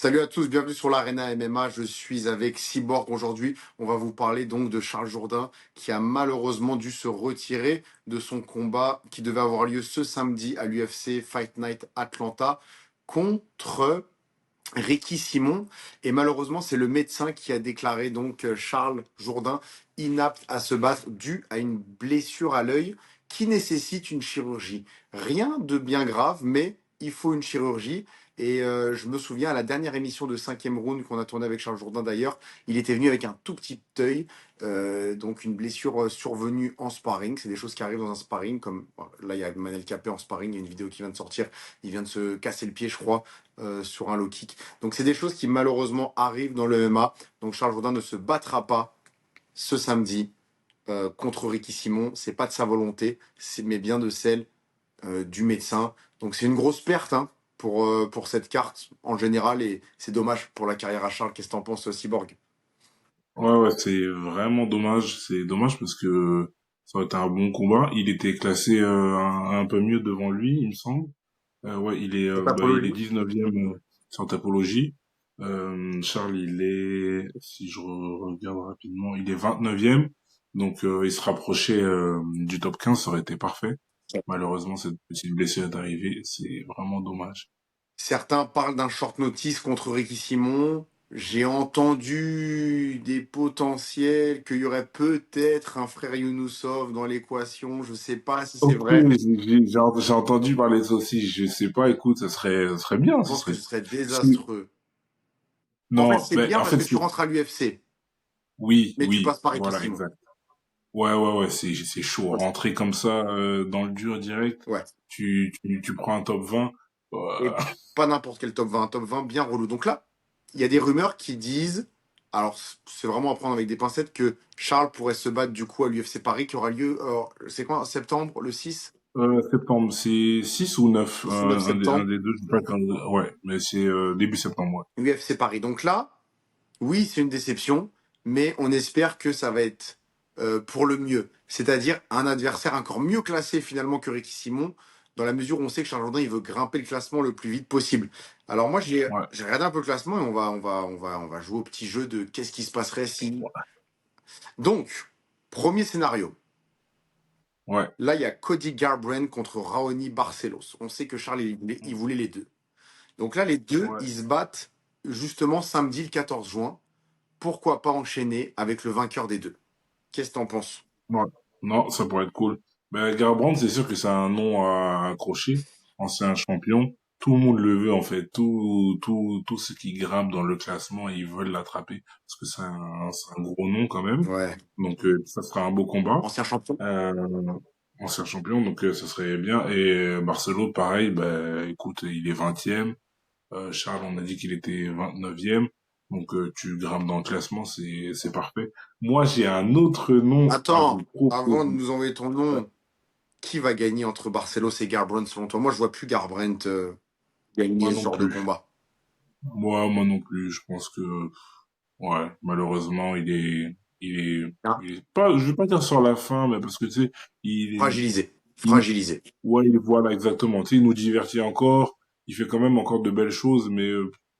Salut à tous, bienvenue sur l'Arena MMA. Je suis avec Cyborg aujourd'hui. On va vous parler donc de Charles Jourdain qui a malheureusement dû se retirer de son combat qui devait avoir lieu ce samedi à l'UFC Fight Night Atlanta contre Ricky Simon. Et malheureusement, c'est le médecin qui a déclaré donc Charles Jourdain inapte à se battre dû à une blessure à l'œil qui nécessite une chirurgie. Rien de bien grave, mais il faut une chirurgie. Et je me souviens à la dernière émission de 5e round qu'on a tourné avec Charles Jourdain d'ailleurs, il était venu avec un tout petit œil, donc une blessure survenue en sparring. C'est des choses qui arrivent dans un sparring, comme là il y a Manel Capé en sparring, il y a une vidéo qui vient de sortir, il vient de se casser le pied je crois sur un low kick. Donc c'est des choses qui malheureusement arrivent dans le MMA. Donc Charles Jourdain ne se battra pas ce samedi contre Ricky Simon. C'est pas de sa volonté, mais bien de celle du médecin. Donc c'est une grosse perte hein, pour cette carte en général et c'est dommage pour la carrière à Charles. Qu'est-ce que t'en penses, Cyborg? Ouais, c'est vraiment dommage. C'est dommage parce que ça aurait été un bon combat. Il était classé un peu mieux devant lui, il me semble. Ouais, il est 19e sur Tapologie. Charles, il est, si je regarde rapidement, il est 29e. Donc, il se rapprochait du top 15, ça aurait été parfait. Malheureusement, cette petite blessure est arrivée. C'est vraiment dommage. Certains parlent d'un short notice contre Ricky Simon. J'ai entendu des potentiels qu'il y aurait peut-être un frère Younoussov dans l'équation. Je sais pas si c'est Ok, vrai. j'ai entendu parler de ça aussi. Je sais pas, écoute, ça serait bien, Je ça pense que serait. ce serait si- désastreux. En fait, Non, c'est ben, bien en parce fait, que tu rentres à l'UFC, oui, mais tu oui, passes par Ricky voilà, Simon. exact. Ouais, c'est chaud. Ouais. Rentrer comme ça, dans le dur direct, Ouais. tu prends un top 20. Et pas n'importe quel top 20, un top 20 bien relou. Donc là, il y a des rumeurs qui disent, alors c'est vraiment à prendre avec des pincettes, que Charles pourrait se battre du coup à l'UFC Paris qui aura lieu, c'est quoi, en septembre, le 6 septembre, c'est 6 ou 9, 6 ou 9 un septembre, des deux, je sais pas quand, ouais, mais c'est début septembre, ouais. UFC Paris. Donc là, oui, c'est une déception, mais on espère que ça va être pour le mieux. C'est-à-dire un adversaire encore mieux classé finalement que Ricky Simon, dans la mesure où on sait que Charles Jourdain, il veut grimper le classement le plus vite possible. Alors moi, Ouais, j'ai regardé un peu le classement et on va jouer au petit jeu de qu'est-ce qui se passerait si... Donc, premier scénario. ouais, Là, il y a Cody Garbrandt contre Raoni Barcelos. On sait que Charles, il voulait les deux. Donc là, les deux, ouais, ils se battent justement samedi le 14 juin. Pourquoi pas enchaîner avec le vainqueur des deux? Qu'est-ce que t'en penses? ouais. Non, ça pourrait être cool. Ben, Garbrandt, c'est sûr que c'est un nom à accrocher. Ancien champion. Tout le monde le veut, en fait. Tous ceux qui grimpent dans le classement, ils veulent l'attraper. Parce que c'est un gros nom, quand même. Ouais. Donc, ça sera un beau combat. Ancien champion? Euh, ancien champion, donc ça serait bien. Et Barcelone, pareil, ben, écoute, il est 20e. Charles, on a dit qu'il était 29e. Donc, tu grimpes dans le classement, c'est parfait. Moi, j'ai un autre nom à Attends, vous avant de proposer. nous envoyer ton nom, qui va gagner entre Barcelos et Garbrandt selon toi? Moi, je vois plus Garbrandt Moi gagner ce non genre de plus. combat. Moi non plus. Je pense que, ouais, malheureusement, Hein? il est pas, je vais pas dire sur la fin, mais parce que tu sais, Fragilisé. il, Fragilisé. ouais, voilà, exactement. Tu sais, il nous divertit encore. Il fait quand même encore de belles choses, mais,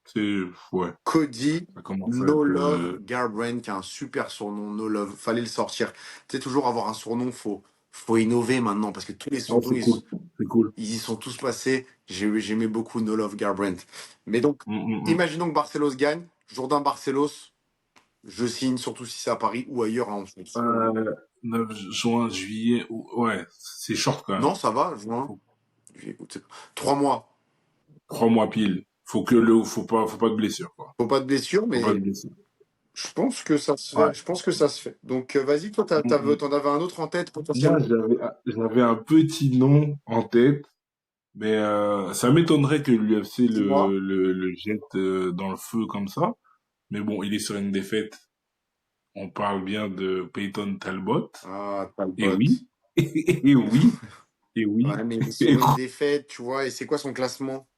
c'est, ouais, Cody, ça commence à No être, Love Garbrandt, qui a un super surnom, No Love. Fallait le sortir. Tu sais, toujours avoir un surnom, faut innover maintenant, parce que tous les oh, surnoms, c'est cool. ils y sont tous passés. J'aimais beaucoup No Love Garbrandt. Mais donc, Mm, mm, mm. imaginons que Barcelos gagne. Jourdain Barcelos, je signe, surtout si c'est à Paris ou ailleurs hein, en France. 9 juin, juillet, ouais, c'est short quand même. Non, ça va, juin. Faut Juillet, août, septembre. 3 mois. 3 mois pile. Faut pas de blessure, quoi. Faut pas de blessure, Faut pas de mais blessure. je pense que ça se fait. Ouais. Je pense que ça se fait. Donc, vas-y, toi, Mm, mm. t'en avais un autre en tête Moi, potentiellement? j'avais un petit nom en tête, mais ça m'étonnerait que l'UFC Dis-moi. le jette dans le feu comme ça. Mais bon, il est sur une défaite. On parle bien de Peyton Talbot. Ah, Et oui, Talbot. et oui, et oui. Ouais, mais il est sur une défaite, tu vois. Et c'est quoi son classement?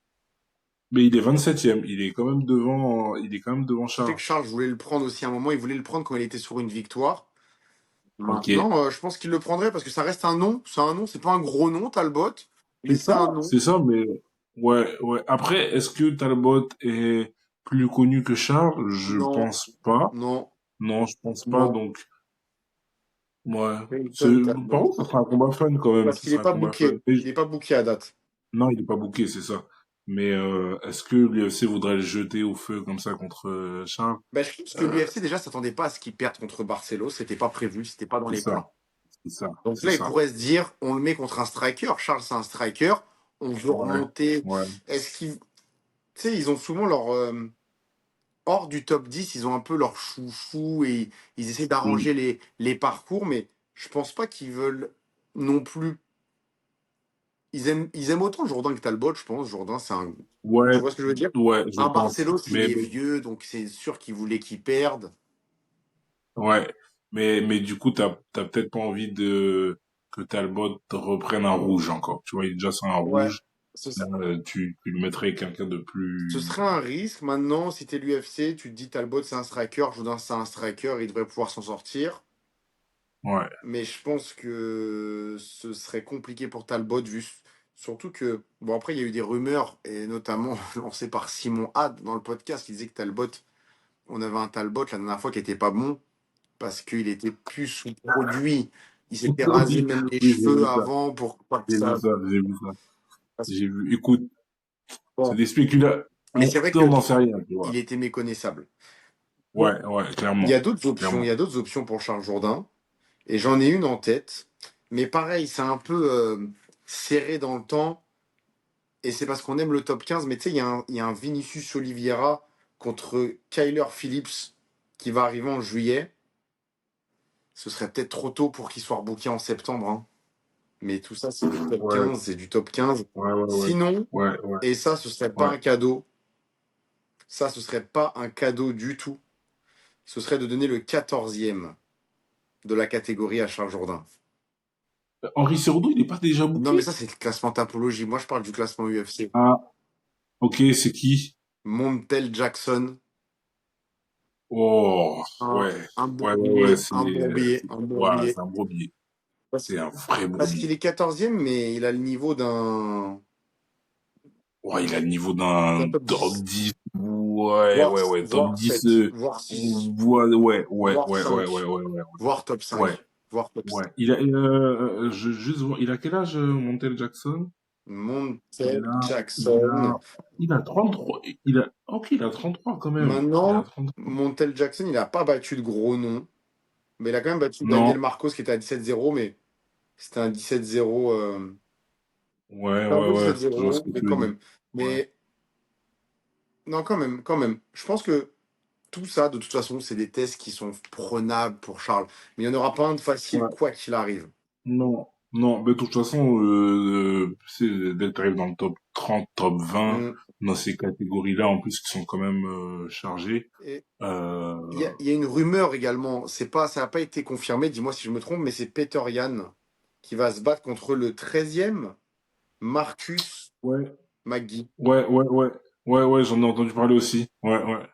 Mais il est 27e. Il est quand même devant Je sais Charles. que Charles voulait le prendre aussi à un moment. Il voulait le prendre quand il était sur une victoire. Ok. Maintenant, je pense qu'il le prendrait parce que ça reste un nom. C'est un nom. C'est pas un gros nom, Talbot. Mais c'est un nom. C'est ça, mais ouais, ouais. Après, est-ce que Talbot est plus connu que Charles? Je Non, pense pas. non, Non, je pense pas. non. Donc, ouais. Peyton Par Talbot. contre, ça sera un combat fun quand même. Parce Ça qu'il n'est sera un pas combat fun. booké. Il n'est pas booké à date. Non, il est pas booké, c'est ça. Mais est-ce que l'UFC voudrait le jeter au feu comme ça contre Charles? Ben, je pense que Euh, l'UFC déjà s'attendait pas à ce qu'il perde contre Barcelo. C'était pas prévu, c'était pas dans c'est les ça, plans. c'est ça, Donc c'est là, il ça. pourrait se dire, on le met contre un striker. Charles, c'est un striker. On veut Ouais, remonter. ouais, Est-ce qu'ils, tu sais, ils ont souvent leur hors du top 10, ils ont un peu leur chouchou et ils essaient oui, d'arranger les parcours, mais je pense pas qu'ils veulent non plus. Ils aiment autant Jourdain que Talbot, je pense. Jourdain, c'est un. Tu ouais, vois ce que je veux dire? ouais, je Un pense. Barcelos, il est vieux, donc c'est sûr qu'il voulait qu'il perde. Ouais, mais du coup, t'as peut-être pas envie que Talbot reprenne un rouge encore. Tu vois, il est déjà sur un Ouais. rouge. Ce, Là, tu le mettrais avec quelqu'un de ce plus. serait un risque. Maintenant, si t'es l'UFC, tu te dis Talbot, c'est un striker, Jourdain, c'est un striker, il devrait pouvoir s'en sortir. Ouais, Mais je pense que ce serait compliqué pour Talbot, surtout que, bon, après, il y a eu des rumeurs, et notamment lancées par Simon Had dans le podcast, qui disait que Talbot, on avait un Talbot la dernière fois qui était pas bon, parce qu'il était plus sous-produit. Il s'était rasé oui, même les oui, j'ai cheveux vu ça. avant pour pas que J'ai vu ça. ça, j'ai vu ça. parce- J'ai vu. Écoute, c'est Bon. des spéculations. Mais c'est vrai On que n'en sait rien, tu il vois. était méconnaissable. Bon, Ouais, ouais, il y clairement. a d'autres options, il y Clairement. a d'autres options pour Charles Jourdain, et j'en ai une en tête. Mais pareil, c'est un peu serré dans le temps. Et c'est parce qu'on aime le top 15, mais tu sais, il y a un Vinicius Oliveira contre Kyler Phillips qui va arriver en juillet. Ce serait peut-être trop tôt pour qu'il soit rebooké en septembre, hein. Mais tout ça, c'est du top Ouais, 15, c'est du top 15. ouais, ouais, ouais. Sinon, Ouais, ouais, et ça, ce serait pas ouais. un cadeau. Ça, ce serait pas un cadeau du tout. Ce serait de donner le 14e de la catégorie à Charles Jourdain. Henri Cerudo, il est pas déjà Non, mais booké? ça, c'est le classement tapologie. Moi, je parle du classement UFC. Ah, ok, c'est qui? Montel Jackson, Oh, un, ouais. un Ouais, ouais, ouais, bourbier, un bourbier, un ouais, bourbier. c'est un brebis. Parce, C'est un vrai parce qu'il brebis. est 14e, mais il a le niveau Ouais, il a le niveau d'un d'un top top 10, 10. Ouais, voire, ouais, ouais, top voire 10. 7, voire 6, Ouais, ouais, ouais, voire ouais, ouais, ouais, 5, ouais, ouais. voire top Ouais, 5, voire top 5. ouais. Juste voir, il a quel âge, Montel Jackson? Montel Il a, il Jackson. a, il a 33. Ok, il a 33 quand même. Il a Maintenant, 33. Montel Jackson, il n'a pas battu de gros noms, mais il a quand même battu Daniel Non. Marcos qui était à 17-0, mais c'était un 17-0. Ouais, C'était un ouais, beau ouais. Je vois ce 17-0, que mais tu veux quand dire. même. Ouais. Mais non, quand même, quand même. Je pense que tout ça, de toute façon, c'est des tests qui sont prenables pour Charles. Mais il n'y en aura pas un de facile, Ouais. quoi qu'il arrive. Non. Non, mais de toute façon, dès que tu arrives dans le top 30, top 20, Mm. dans ces catégories-là, en plus, qui sont quand même chargées, Et il y euh, a, il y a une rumeur également, ça n'a pas été confirmé, dis-moi si je me trompe, mais c'est Peter Yan qui va se battre contre le 13e Marcus ouais, Magui. ouais, ouais, ouais, ouais, ouais, j'en ai entendu parler aussi. Ouais, ouais.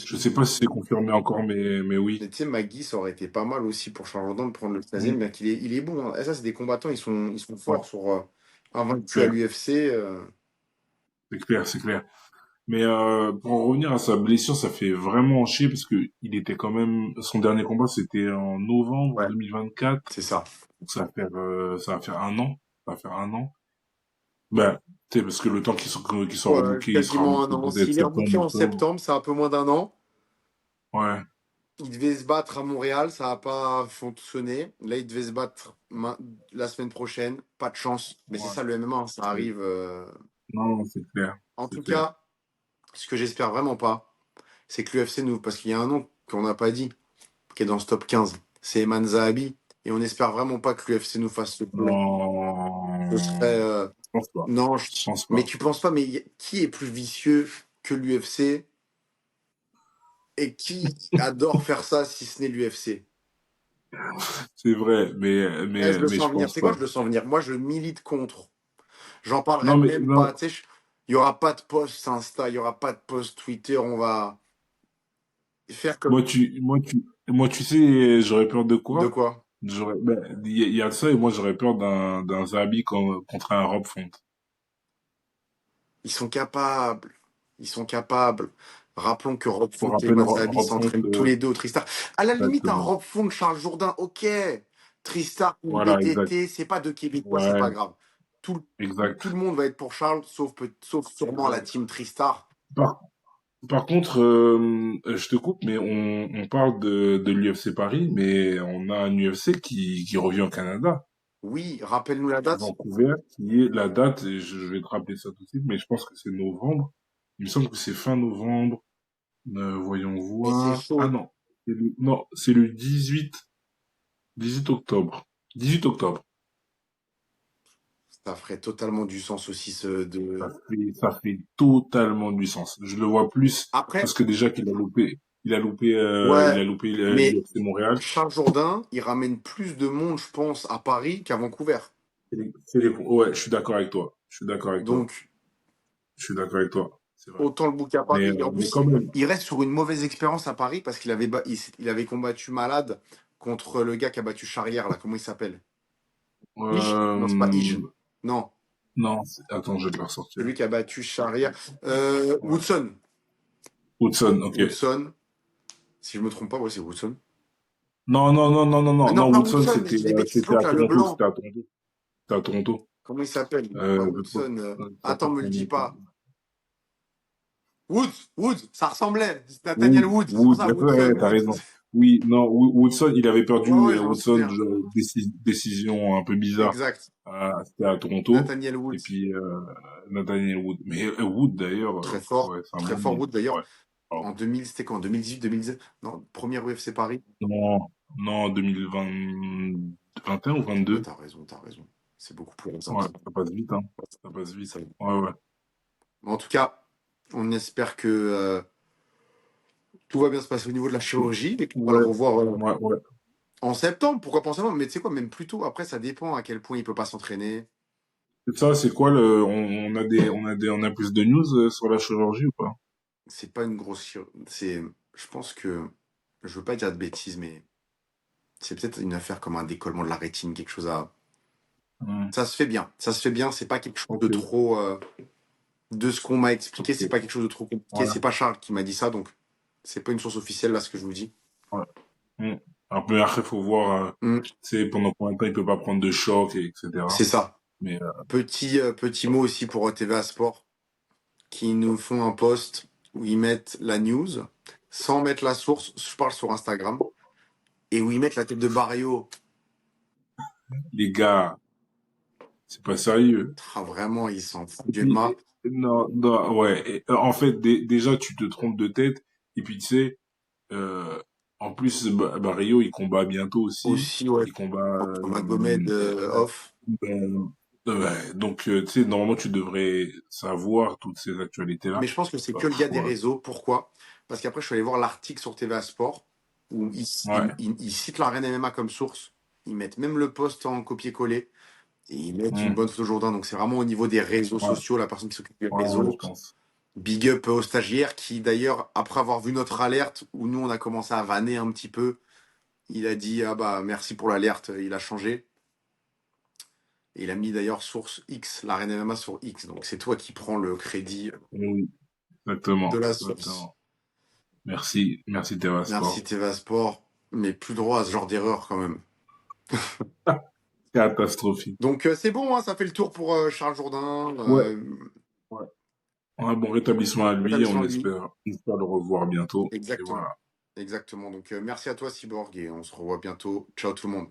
Je Magui. sais pas si c'est confirmé encore, mais Mais oui. tu sais, Magui, ça aurait été pas mal aussi pour Charles Jourdain de prendre le 13e, Mm. bien qu'il est bon, hein. Et ça, c'est des combattants, ils sont Ouais, forts sur invaincu à clair, l'UFC. c'est clair, c'est clair. Mais pour en revenir à sa blessure, ça fait vraiment chier parce que il était quand même son dernier combat c'était en novembre Ouais, 2024. c'est ça. Donc ça va faire un an. Ça va faire un an. Ben, tu sais parce que le temps qu'il soit Ouais, rebooké, il sera quasiment un rebooké an. peut-être S'il est rebooké septembre, en octobre. septembre, c'est un peu moins d'un an. Ouais, Il devait se battre à Montréal, ça n'a pas fonctionné. Là, il devait se battre la semaine prochaine. Pas de chance. Mais c'est ouais. ça le MMA, hein, ça c'est- arrive. Non, c'est clair, En c'est tout clair. cas, ce que j'espère vraiment pas, c'est que l'UFC nous. Parce qu'il y a un nom qu'on n'a pas dit, qui est dans ce top 15. C'est Eman Zahabi. Et on espère vraiment pas que l'UFC nous fasse ce coup. Ce serait. Non, je pense pas. Non, Je pense mais pas. tu penses pas, mais qui est plus vicieux que l'UFC et qui adore faire ça si ce n'est l'UFC? C'est vrai, Je le mais sens je venir. pense C'est quoi, pas. je le sens venir? Moi, je milite contre. J'en parlerai Non, mais même non. pas. Tu sais, il y aura pas de post Insta, il y aura pas de post Twitter. On va faire comme. Moi, tu sais, j'aurais peur de De quoi? quoi? Il y a ça et moi j'aurais peur d'un Zabi contre un Rob Font. Ils sont capables. Ils sont capables. Rappelons que Rob Pour Font et rappel, Wasabi Rob Font, s'entraînent tous les deux au Tristar. À la limite, un exactement. Rob Font, Charles Jourdain, ok. Tristar, une Voilà, exact. BTT, c'est pas deux Québécois, c'est pas Ouais, grave. Tout le exact. monde va être pour Charles, sauf sûrement la Exact. team Tristar. Par, par contre, je te coupe, mais on parle de l'UFC Paris, mais on a un UFC qui revient au Canada, Oui, rappelle-nous la à date. Vancouver, qui est la date, et je vais te rappeler ça tout de suite, mais je pense que c'est novembre. Il me semble que c'est fin novembre. Voyons Et c'est voir. Ah chaud. non, non, c'est le 18 octobre. 18 octobre. Ça ferait totalement du sens aussi Ça fait totalement du sens. Je le vois plus Après, parce que déjà qu'il a loupé, il ouais, a loupé mais l'UFC Montréal. Charles Jourdain, il ramène plus de monde, je pense, à Paris qu'à Vancouver. Ouais, je suis d'accord avec toi. Je suis d'accord avec toi. Donc, Je suis d'accord avec toi. C'est vrai. autant le booker à Paris. Et en Mais plus, quand même. il reste sur une mauvaise expérience à Paris parce il avait combattu Malade contre le gars qui a battu Charrière, là. Comment il s'appelle? Ige? Non, c'est pas Ige. Euh, Non, non, attends, je vais te le ressortir. celui qui a battu Charrière. Ouais. Woodson. Hudson, ok. Woodson. Si je me trompe pas, ouais, c'est Woodson. Non, non, non, non, non, non, Non, non, pas Woodson, Woodson, je dis des bêtises, c'était à l'autre, là, le Toronto, blanc. c'était à Toronto. C'était à Toronto. Comment il s'appelle? Pas Je peux Woodson. Attends, sortir me le son dis nom. pas. Woods, ça ressemblait. C'est Nathaniel Wood, Wood, c'est pour Wood, ça, ouais, Woodson, t'as Woods. raison. Oui, non, Woodson, il avait Ouais, perdu, ouais, je m'en Woodson, souviens. décision un peu bizarre. Exact. C'était à Toronto. Nathaniel Et Woods. puis, Nathaniel Wood. Mais Wood, d'ailleurs, ouais, c'est un Très bon fort name. Wood d'ailleurs. Ouais. Alors, En 2000, c'était quoi? En 2018, 2019? Non, premier UFC Paris. non, non, 2020, 21 ou Ouais, 22. t'as raison. C'est beaucoup plus récent. Ouais, ça passe vite, hein. Ça passe Ça- vite. Ouais, ouais. En tout cas, on espère que tout va bien se passer au niveau de la chirurgie et qu'on va le Ouais, revoir ouais, ouais. en septembre. Pourquoi pas en septembre? Mais tu sais quoi, même plus tôt. Après, ça dépend à quel point il peut pas s'entraîner. Et ça, c'est quoi on a plus de news sur la chirurgie ou pas? C'est pas une grosse c'est je pense que je veux pas dire de bêtises, mais c'est peut-être une affaire comme un décollement de la rétine, quelque chose à. Hmm. Ça se fait bien. Ça se fait bien. C'est pas quelque chose de Ok, trop. De ce qu'on m'a expliqué, c'est ok. pas quelque chose de trop compliqué. Ouais, C'est pas Charles qui m'a dit ça, donc c'est pas une source officielle là ce que je vous dis. ouais. Hmm. Un peu après, faut voir, Hmm, tu sais, pendant combien de temps il peut pas prendre de choc, et etc. c'est ça. Mais, Petit mot aussi pour TVA Sport qui nous font un post où ils mettent la news sans mettre la source. Je parle sur Instagram et où ils mettent la tête de Barrio. les gars, c'est pas sérieux. Ah, vraiment, ils s'en foutent Et du puis, MMA. non, non, ouais. En fait, déjà, tu te trompes de tête. Et puis, tu sais, euh, en plus, Barrio, il combat bientôt aussi. Aussi, ouais, Il combat, contre Magomed off. ben, ouais. Donc, tu sais, normalement, tu devrais savoir toutes ces Mais actualités-là. je pense que c'est Bah, que le gars des ouais. réseaux. Pourquoi? Parce qu'après, je suis allé voir l'article sur TVA Sport où Ouais. ils citent l'arène MMA comme source. Ils mettent même le post en copier-coller et ils mettent une Hmm. bonne photo Jourdain. Donc c'est vraiment au niveau des réseaux Ouais. sociaux, la personne qui s'occupe des Ouais, ouais, je réseaux. pense. Big up aux stagiaires qui, d'ailleurs, après avoir vu notre alerte, où nous on a commencé à vanner un petit peu, il a dit ah bah merci pour l'alerte, il a changé. Et il a mis d'ailleurs source X, l'arène MMA sur X. Donc c'est toi qui prends le crédit Oui, de exactement. la source. Exactement. Merci. Merci, Merci Terrasport. TVA Sport, mais plus droit à ce genre d'erreur quand même. Catastrophique. Donc c'est bon, hein, ça fait le tour pour Charles Jourdain. Ouais. Ouais. Un bon rétablissement à lui, Rétablissement de lui. on espère le revoir bientôt. Et Exactement. voilà. Exactement. Donc merci à toi Cyborg et on se revoit bientôt. Ciao tout le monde.